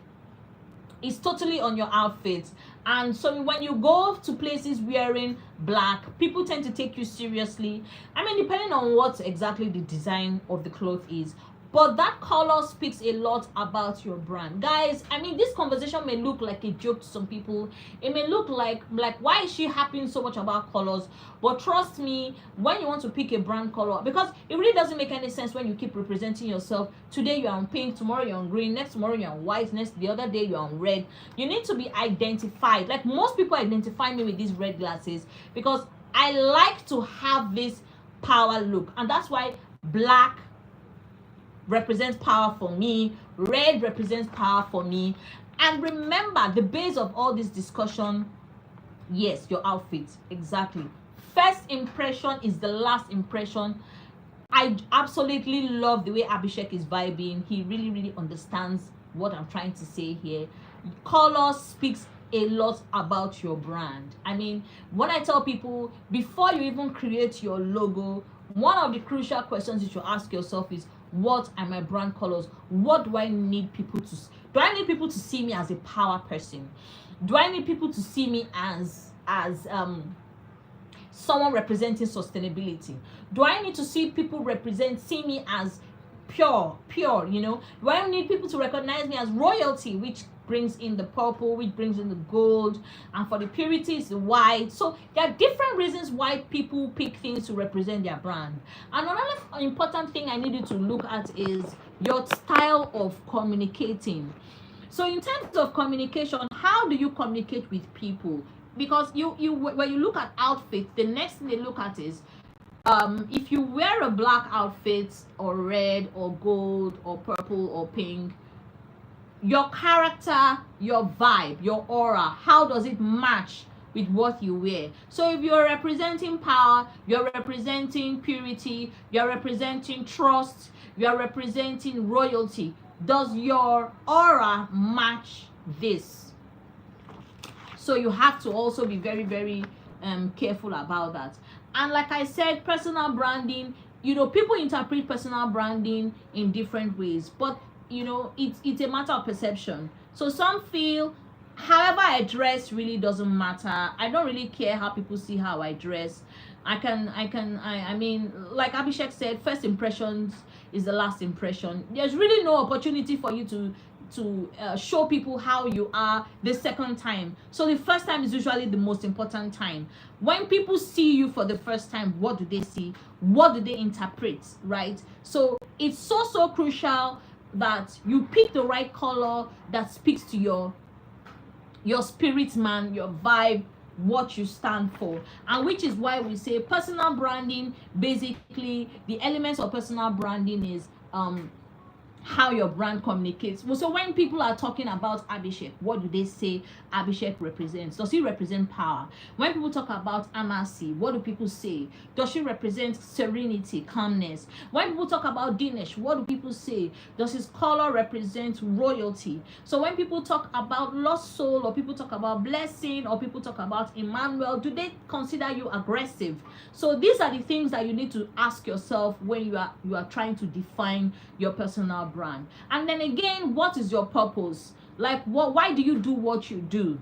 it's totally on your outfit. And so when you go to places wearing black, people tend to take you seriously. I mean, depending on what exactly the design of the cloth is, but that color speaks a lot about your brand. Guys, I mean, this conversation may look like a joke to some people. It may look like why is she happy so much about colors? But trust me, when you want to pick a brand color, because it really doesn't make any sense when you keep representing yourself. Today you're on pink, tomorrow you're on green, next tomorrow you're on white, next the other day you're on red. You need to be identified. Like, most people identify me with these red glasses because I like to have this power look, and that's why black represents power for me, red represents power for me. And remember, the base of all this discussion, yes, your outfit. Exactly. First impression is the last impression. I absolutely love the way Abhishek is vibing. He really understands what I'm trying to say here. Color speaks a lot about your brand. I mean, when I tell people, before you even create your logo, one of the crucial questions you should ask yourself is, what are my brand colors? What do I need people to see? Do I need people to see me as a power person? Do I need people to see me as someone representing sustainability? Do I need to see people see me as pure, you know? Do I need people to recognize me as royalty, which brings in the purple, which brings in the gold, and for the purity is the white? So there are different reasons why people pick things to represent their brand. And another important thing I need you to look at is your style of communicating. So in terms of communication, how do you communicate with people? Because you when you look at outfits, the next thing they look at is if you wear a black outfit, or red, or gold, or purple, or pink, your character, your vibe, your aura, how does it match with what you wear? So if you're representing power, you're representing purity, you're representing trust, you're representing royalty, does your aura match this? So you have to also be very careful about that. And like I said, personal branding, you know, people interpret personal branding in different ways, but you know, it's a matter of perception. So some feel however I dress really doesn't matter. I don't really care how people see how I dress. I mean, like Abhishek said, first impressions is the last impression. There's really no opportunity for you to show people how you are the second time. So the first time is usually the most important time. When people see you for the first time, what do they see? What do they interpret, right? So it's so crucial that you pick the right color that speaks to your spirit, man, your vibe, what you stand for. And which is why we say personal branding, basically the elements of personal branding is how your brand communicates. So when people are talking about Abhishek, what do they say Abhishek represents? Does he represent power? When people talk about Amasi, what do people say? Does she represent serenity, calmness? When people talk about Dinesh, what do people say? Does his color represent royalty? So when people talk about lost soul, or people talk about blessing, or people talk about Emmanuel, do they consider you aggressive? So these are the things that you need to ask yourself when you are trying to define your personal brand. And then again, what is your purpose? Like, why do you do what you do?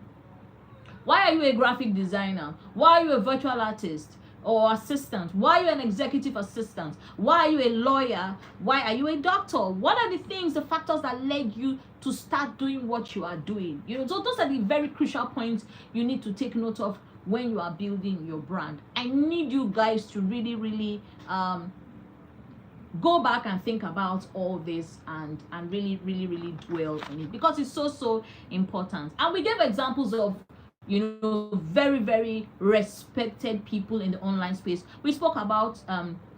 Why are you a graphic designer? Why are you a virtual artist or assistant? Why are you an executive assistant? Why are you a lawyer? Why are you a doctor? What are the things, the factors that led you to start doing what you are doing? You know, so those are the very crucial points you need to take note of when you are building your brand. I need you guys to really go back and think about all this and really dwell in it, because it's so important. And we gave examples of, you know, very respected people in the online space. We spoke about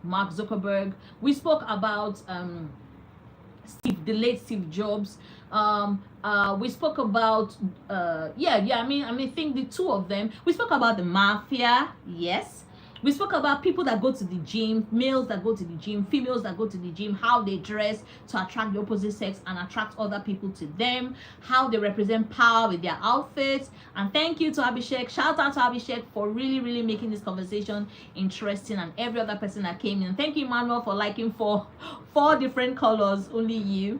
Mark Zuckerberg. We spoke about the late Steve Jobs. We spoke about I think the two of them. We spoke about the mafia. Yes. We spoke about people that go to the gym, males that go to the gym, females that go to the gym, how they dress to attract the opposite sex and attract other people to them, how they represent power with their outfits. And thank you to Abhishek. Shout out to Abhishek for really making this conversation interesting, and every other person that came in. Thank you, Emmanuel, for liking four different colors, only you.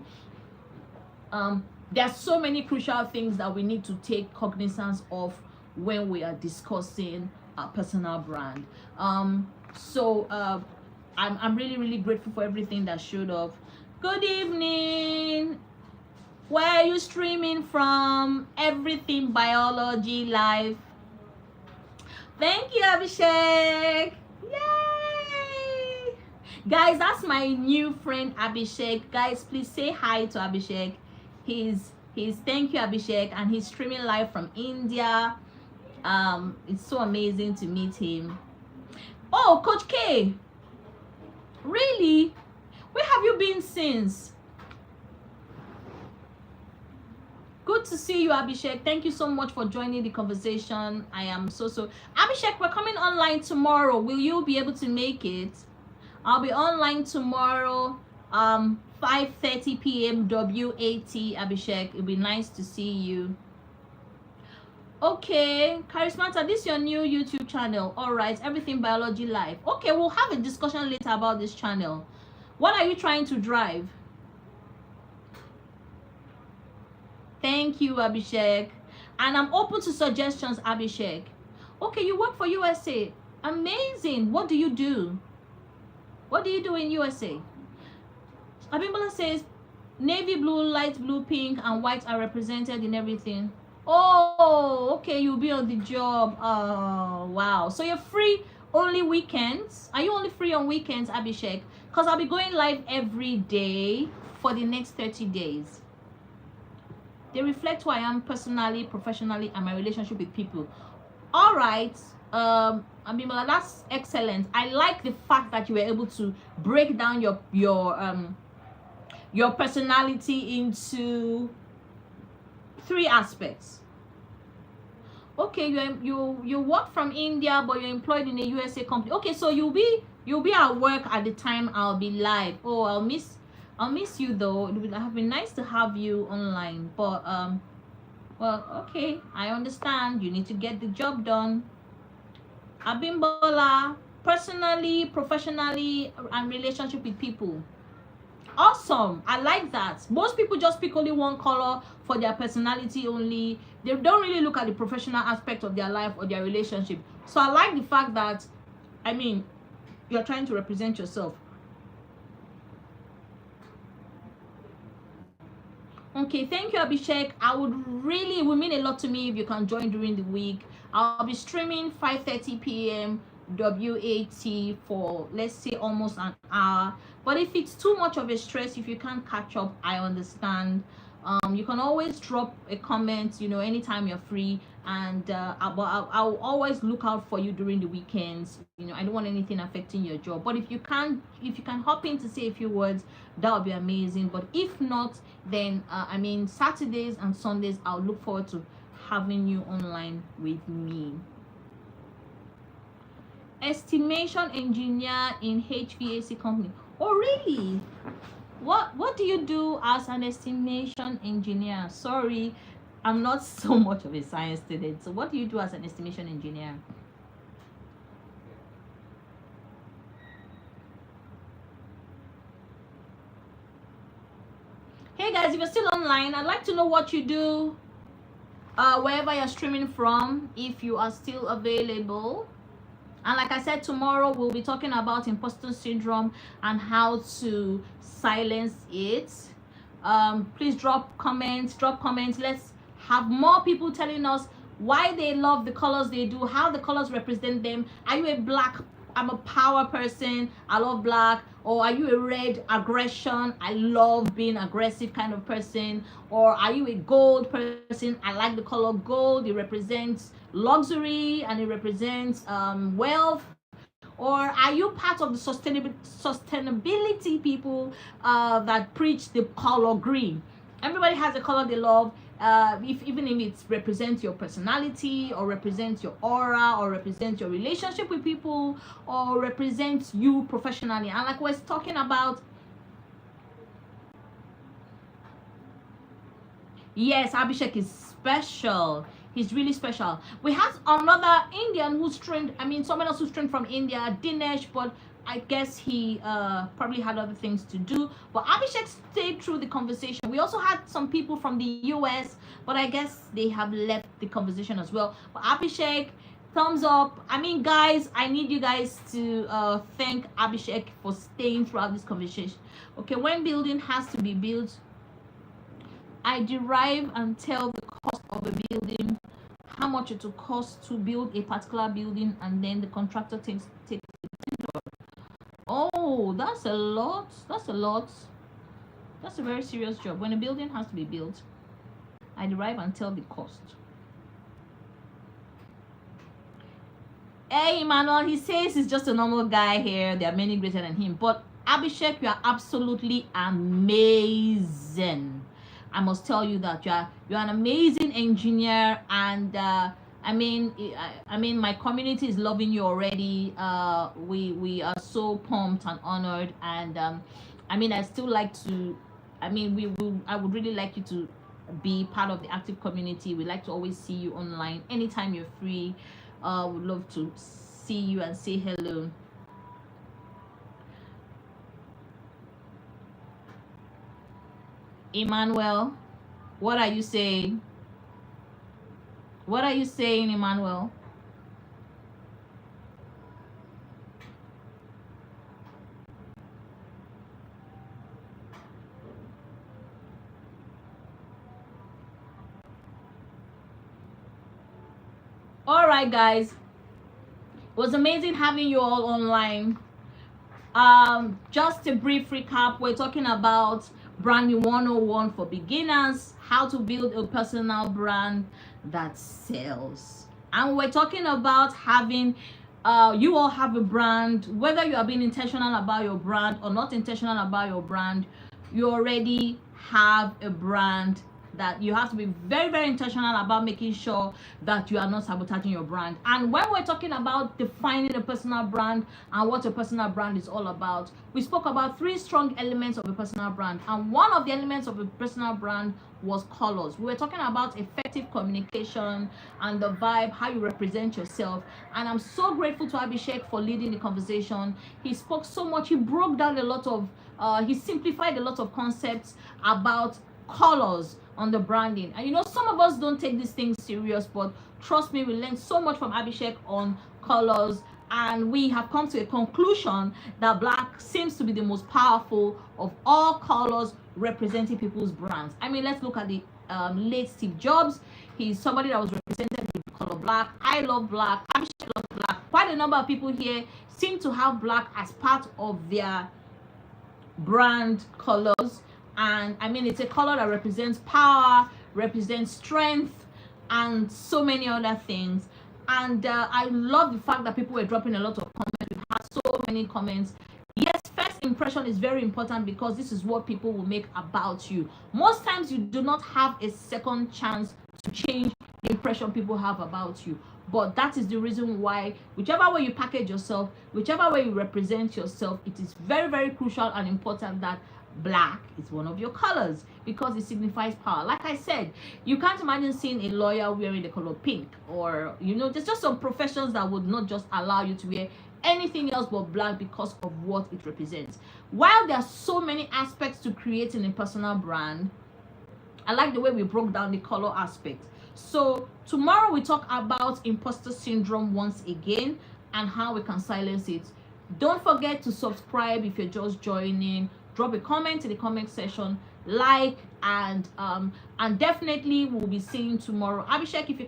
There are so many crucial things that we need to take cognizance of when we are discussing a personal brand. I'm really grateful for everything that showed up. Good evening. Where are you streaming from? Everything Biology Live. Thank you, Abhishek. Yay! Guys, that's my new friend Abhishek. Guys, please say hi to Abhishek. He's thank you, Abhishek, and he's streaming live from India. It's so amazing to meet him. Oh, Coach K, really? Where have you been since? Good to see you, Abhishek. Thank you so much for joining the conversation. I am so Abhishek, we're coming online tomorrow. Will you be able to make it? I'll be online tomorrow, 5:30 p.m. WAT. Abhishek, it'll be nice to see you. Okay, Charismata, this is your new YouTube channel. All right, Everything Biology Live. Okay, we'll have a discussion later about this channel. What are you trying to drive? Thank you, Abhishek. And I'm open to suggestions, Abhishek. Okay, you work for USA. Amazing. What do you do? What do you do in USA? Abimbola says, navy blue, light blue, pink, and white are represented in everything. Oh, okay, you'll be on the job. Oh, wow. So you're free only weekends? Are you only free on weekends, Abhishek? Because I'll be going live every day for the next 30 days. They reflect who I am personally, professionally, and my relationship with people. All right. Abimbola, that's excellent. I like the fact that you were able to break down your personality into 3 aspects. Okay, you work from India, but you're employed in a USA company. Okay, so you'll be at work at the time I'll be live. Oh, I'll miss you though. It would have been nice to have you online, but well, okay, I understand. You need to get the job done. Abimbola, personally, professionally, and relationship with people. Awesome. I like that. Most people just pick only one color for their personality only. They don't really look at the professional aspect of their life or their relationship. So I like the fact that, I mean, you're trying to represent yourself. Okay, thank you, Abhishek. It would mean a lot to me if you can join during the week. I'll be streaming 5:30 p.m. WAT for, let's say, almost an hour. But if it's too much of a stress, if you can't catch up, I understand. You can always drop a comment, you know, anytime you're free, And I'll always look out for you during the weekends. You know, I don't want anything affecting your job. But if you can hop in to say a few words, that would be amazing. But if not, then I mean, Saturdays and Sundays, I'll look forward to having you online with me. Estimation engineer in HVAC company. Oh really? What do you do as an estimation engineer? Sorry, I'm not so much of a science student. So what do you do as an estimation engineer? Hey guys, if you're still online, I'd like to know what you do wherever you're streaming from, if you are still available. And like I said, tomorrow we'll be talking about imposter syndrome and how to silence it. Please drop comments. Let's have more people telling us why they love the colors they do, how the colors represent them. Are you a black? I'm a power person, I love black. Or are you a red, aggression, I love being aggressive kind of person? Or are you a gold person? I like the color gold, it represents luxury and it represents wealth. Or are you part of the sustainability people that preach the color green? Everybody has a color they love. Even if it represents your personality, or represents your aura, or represents your relationship with people, or represents you professionally. And like we're talking about, yes, Abhishek is special. He's really special. We have another Indian who's trained, I mean, someone else who's trained from India, Dinesh, but I guess he probably had other things to do. But Abhishek stayed through the conversation. We also had some people from the US, but I guess they have left the conversation as well. But Abhishek, thumbs up. I mean, guys, I need you guys to thank Abhishek for staying throughout this conversation. Okay, when building has to be built, I derive and tell the cost of a building, how much it will cost to build a particular building, and then the contractor takes. Oh, that's a lot. That's a lot. That's a very serious job. When a building has to be built, I derive and tell the cost. Hey, Emmanuel, he says he's just a normal guy here. There are many greater than him. But Abhishek, you are absolutely amazing. I must tell you that you're an amazing engineer, and I mean, my community is loving you already. We are so pumped and honored, and I mean, I still like to. I mean, I would really like you to be part of the active community. We like to always see you online anytime you're free. Would love to see you and say hello. Emmanuel, what are you saying? What are you saying, Emmanuel? All right, guys. It was amazing having you all online. Just a brief recap, we're talking about branding 101 for beginners, how to build a personal brand that sells. And we're talking about having you all have a brand, whether you are being intentional about your brand or not intentional about your brand, you already have a brand that you have to be very, very intentional about making sure that you are not sabotaging your brand. And when we're talking about defining a personal brand and what a personal brand is all about, we spoke about 3 strong elements of a personal brand, and one of the elements of a personal brand was colors. We were talking about effective communication and the vibe, how you represent yourself. And I'm so grateful to Abhishek for leading the conversation. He spoke so much. He broke down a lot of he simplified a lot of concepts about colors on the branding. And you know, some of us don't take these things serious, but trust me, we learned so much from Abhishek on colors, and we have come to a conclusion that black seems to be the most powerful of all colors representing people's brands. I mean, let's look at the late Steve Jobs. He's somebody that was represented with the color black. I love black. Abhishek loves black. Quite a number of people here seem to have black as part of their brand colors. And I mean, it's a color that represents power, represents strength, and so many other things. And I love the fact that people were dropping a lot of comments. We had so many comments. Yes, first impression is very important because this is what people will make about you. Most times you do not have a second chance to change the impression people have about you. But that is the reason why, whichever way you package yourself, whichever way you represent yourself, it is very, very crucial and important that black is one of your colors because it signifies power. Like I said, you can't imagine seeing a lawyer wearing the color pink, or there's just some professions that would not just allow you to wear anything else but black because of what it represents. While there are so many aspects to creating a personal brand, I like the way we broke down the color aspect. So tomorrow we talk about imposter syndrome once again and how we can silence it. Don't forget to subscribe if you're just joining. Drop a comment in the comment section, like, and definitely we'll be seeing tomorrow. Abhishek, if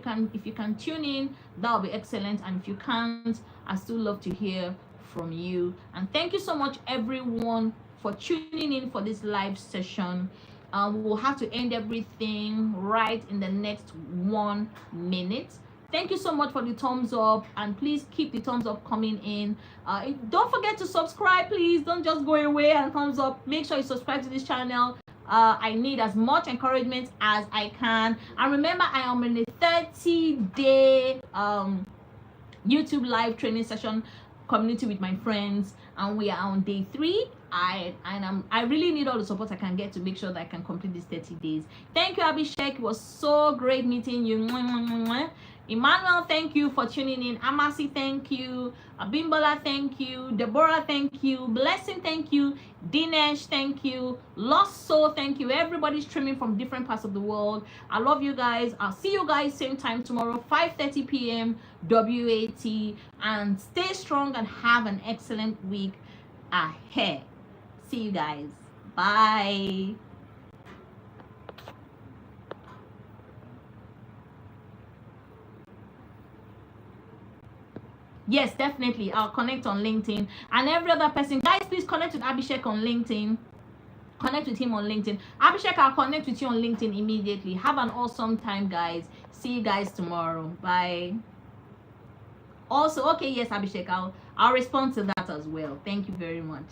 you can tune in, that'll be excellent. And if you can't, I still love to hear from you. And thank you so much everyone for tuning in for this live session. We'll have to end everything right in the next 1 minute. Thank you so much for the thumbs up, and please keep the thumbs up coming in. Don't forget to subscribe, please. Don't just go away and thumbs up. Make sure you subscribe to this channel. I need as much encouragement as I can. And remember, I am in a 30-day YouTube live training session community with my friends, and we are on day 3. I really need all the support I can get to make sure that I can complete these 30 days. Thank you, Abhishek. It was so great meeting you. Emmanuel, thank you for tuning in. Amasi, thank you. Abimbola, thank you. Deborah, thank you. Blessing, thank you. Dinesh, thank you. Lost Soul, thank you. Everybody's streaming from different parts of the world. I love you guys. I'll see you guys same time tomorrow, 5:30 p.m. WAT. And stay strong and have an excellent week ahead. See you guys. Bye. Yes, definitely. I'll connect on LinkedIn. And every other person, guys, please connect with Abhishek on LinkedIn. Connect with him on LinkedIn. Abhishek, I'll connect with you on LinkedIn immediately. Have an awesome time, guys. See you guys tomorrow. Bye. Also, okay, yes, Abhishek, I'll respond to that as well. Thank you very much.